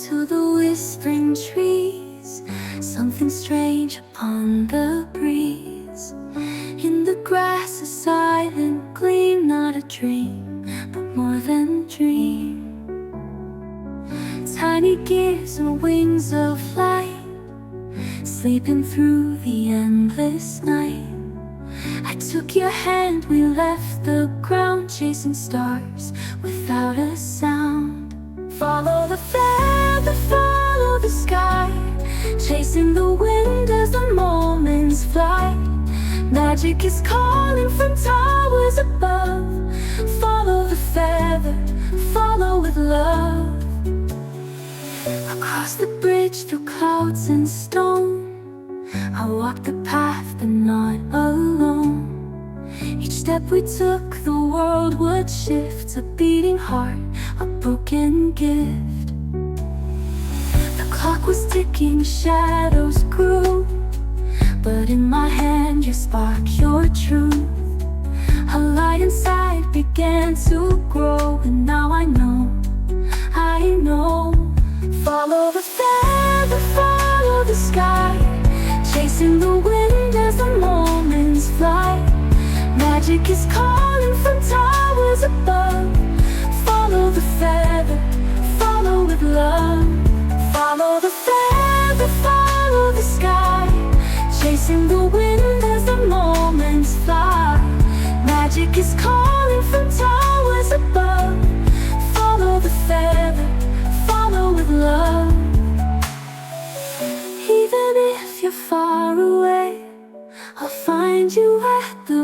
to the whispering trees, something strange upon the breeze. In the grass a silent gleam, not a dream, but more than dream. Tiny gears and wings of light, sleeping through the endless night. I took your hand, we left the ground, chasing stars without a sound. Follow the feather, follow the sky, chasing the wind as the moments fly. Magic is calling from towers above. Follow the feather, follow with love. Across the bridge through clouds and stone, I walked the path but not alone. Each step we took, the world would shift. A beating heart, a broken gift. The clock was ticking, shadows grew, but in my hand your spark, your truth. A light inside began to grow, and now I know. Follow the feather, follow the sky, chasing the wind as the moments fly. Magic is calling from towers above. Follow the feather, follow with love. Follow the feather, follow the sky, chasing the wind as the moments fly. Magic is calling from towers above. Follow the feather, follow with love. Even if you're far away, I'll find you at the